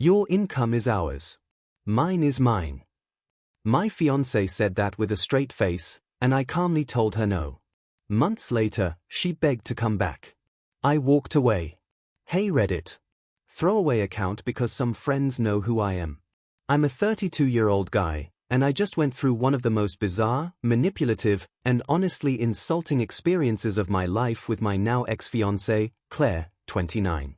Your income is ours. Mine is mine. My fiancée said that with a straight face, and I calmly told her no. Months later, she begged to come back. I walked away. Hey Reddit. Throwaway account because some friends know who I am. I'm a 32-year-old guy, and I just went through one of the most bizarre, manipulative, and honestly insulting experiences of my life with my now ex-fiancée, Claire, 29.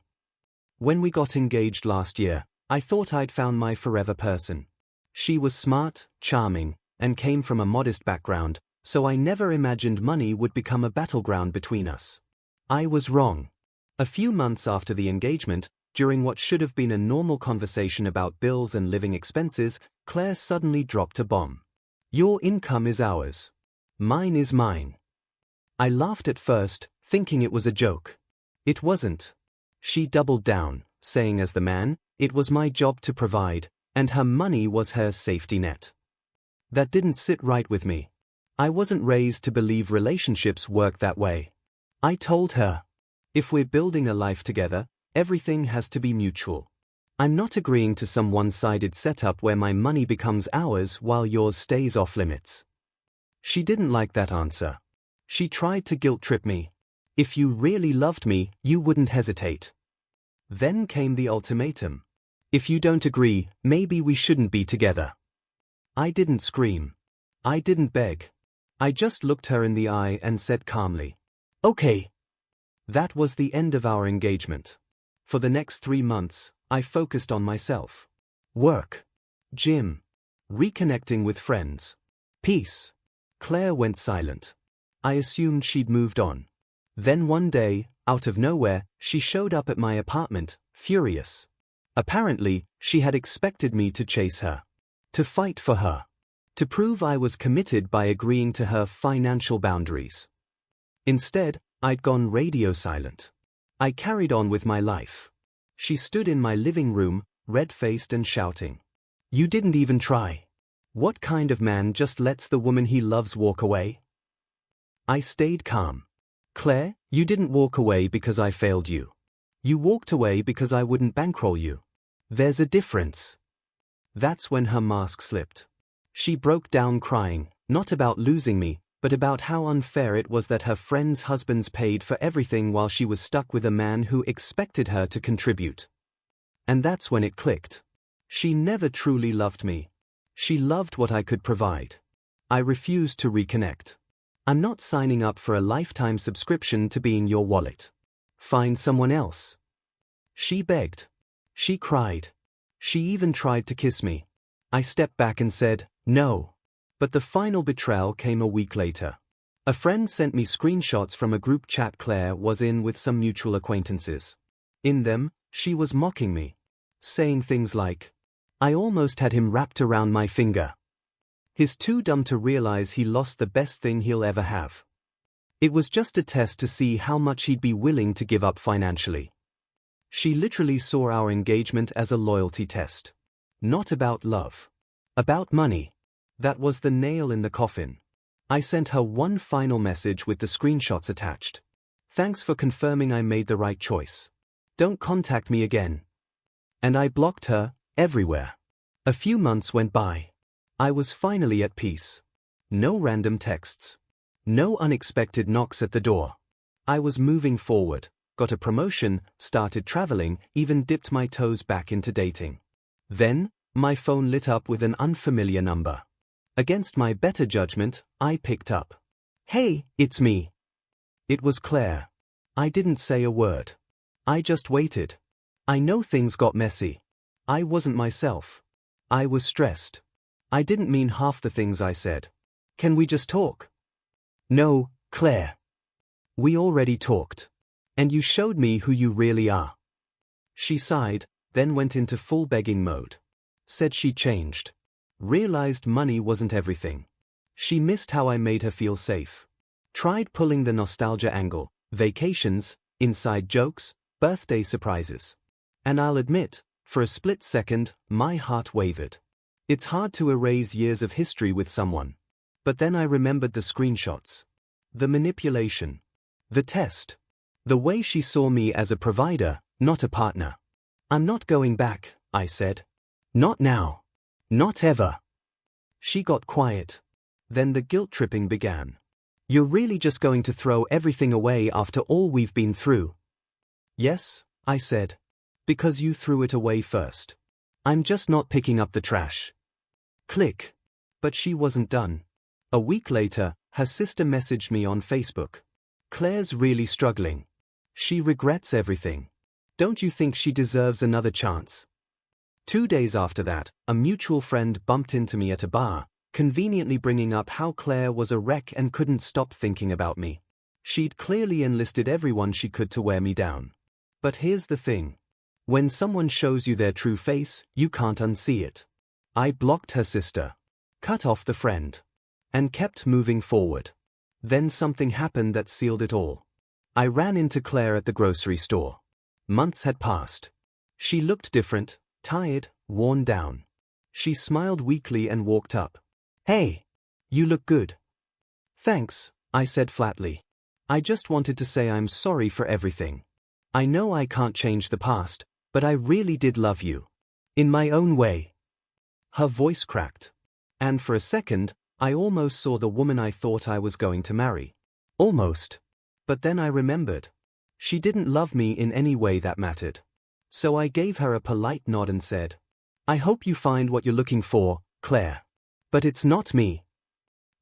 When we got engaged last year, I thought I'd found my forever person. She was smart, charming, and came from a modest background, so I never imagined money would become a battleground between us. I was wrong. A few months after the engagement, during what should have been a normal conversation about bills and living expenses, Claire suddenly dropped a bomb. Your income is ours. Mine is mine. I laughed at first, thinking it was a joke. It wasn't. She doubled down, saying as the man, it was my job to provide, and her money was her safety net. That didn't sit right with me. I wasn't raised to believe relationships work that way. I told her, if we're building a life together, everything has to be mutual. I'm not agreeing to some one-sided setup where my money becomes ours while yours stays off limits. She didn't like that answer. She tried to guilt-trip me. If you really loved me, you wouldn't hesitate. Then came the ultimatum. If you don't agree, maybe we shouldn't be together. I didn't scream. I didn't beg. I just looked her in the eye and said calmly, okay. That was the end of our engagement. For the next 3 months, I focused on myself. Work. Gym. Reconnecting with friends. Peace. Claire went silent. I assumed she'd moved on. Then one day, out of nowhere, she showed up at my apartment, furious. Apparently, she had expected me to chase her. To fight for her. To prove I was committed by agreeing to her financial boundaries. Instead, I'd gone radio silent. I carried on with my life. She stood in my living room, red-faced and shouting. You didn't even try. What kind of man just lets the woman he loves walk away? I stayed calm. Claire, you didn't walk away because I failed you. You walked away because I wouldn't bankroll you. There's a difference. That's when her mask slipped. She broke down crying, not about losing me, but about how unfair it was that her friends' husbands paid for everything while she was stuck with a man who expected her to contribute. And that's when it clicked. She never truly loved me. She loved what I could provide. I refused to reconnect. I'm not signing up for a lifetime subscription to being your wallet. Find someone else. She begged. She cried. She even tried to kiss me. I stepped back and said, no. But the final betrayal came a week later. A friend sent me screenshots from a group chat Claire was in with some mutual acquaintances. In them, she was mocking me. Saying things like, I almost had him wrapped around my finger. He's too dumb to realize he lost the best thing he'll ever have. It was just a test to see how much he'd be willing to give up financially. She literally saw our engagement as a loyalty test. Not about love. About money. That was the nail in the coffin. I sent her one final message with the screenshots attached. Thanks for confirming I made the right choice. Don't contact me again. And I blocked her, everywhere. A few months went by. I was finally at peace. No random texts. No unexpected knocks at the door. I was moving forward, got a promotion, started traveling, even dipped my toes back into dating. Then, my phone lit up with an unfamiliar number. Against my better judgment, I picked up. Hey, it's me. It was Claire. I didn't say a word. I just waited. I know things got messy. I wasn't myself. I was stressed. I didn't mean half the things I said. Can we just talk? No, Claire. We already talked. And you showed me who you really are. She sighed, then went into full begging mode. Said she changed. Realized money wasn't everything. She missed how I made her feel safe. Tried pulling the nostalgia angle, vacations, inside jokes, birthday surprises. And I'll admit, for a split second, my heart wavered. It's hard to erase years of history with someone. But then I remembered the screenshots. The manipulation. The test. The way she saw me as a provider, not a partner. I'm not going back, I said. Not now. Not ever. She got quiet. Then the guilt-tripping began. You're really just going to throw everything away after all we've been through? Yes, I said. Because you threw it away first. I'm just not picking up the trash. Click. But she wasn't done. A week later, her sister messaged me on Facebook. Claire's really struggling. She regrets everything. Don't you think she deserves another chance? 2 days after that, a mutual friend bumped into me at a bar, conveniently bringing up how Claire was a wreck and couldn't stop thinking about me. She'd clearly enlisted everyone she could to wear me down. But here's the thing. When someone shows you their true face, you can't unsee it. I blocked her sister, cut off the friend, and kept moving forward. Then something happened that sealed it all. I ran into Claire at the grocery store. Months had passed. She looked different, tired, worn down. She smiled weakly and walked up. Hey, you look good. Thanks, I said flatly. I just wanted to say I'm sorry for everything. I know I can't change the past, but I really did love you. In my own way. Her voice cracked. And for a second, I almost saw the woman I thought I was going to marry. Almost. But then I remembered. She didn't love me in any way that mattered. So I gave her a polite nod and said, I hope you find what you're looking for, Claire. But it's not me.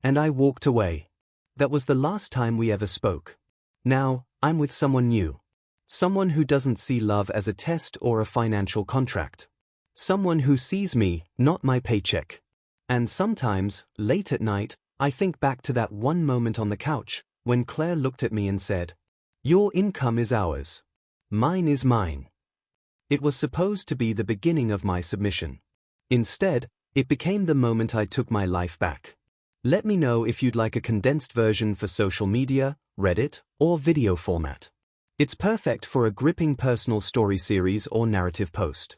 And I walked away. That was the last time we ever spoke. Now, I'm with someone new. Someone who doesn't see love as a test or a financial contract. Someone who sees me, not my paycheck. And sometimes, late at night, I think back to that one moment on the couch, when Claire looked at me and said, Your income is ours. Mine is mine. It was supposed to be the beginning of my submission. Instead, it became the moment I took my life back. Let me know if you'd like a condensed version for social media, Reddit, or video format. It's perfect for a gripping personal story series or narrative post.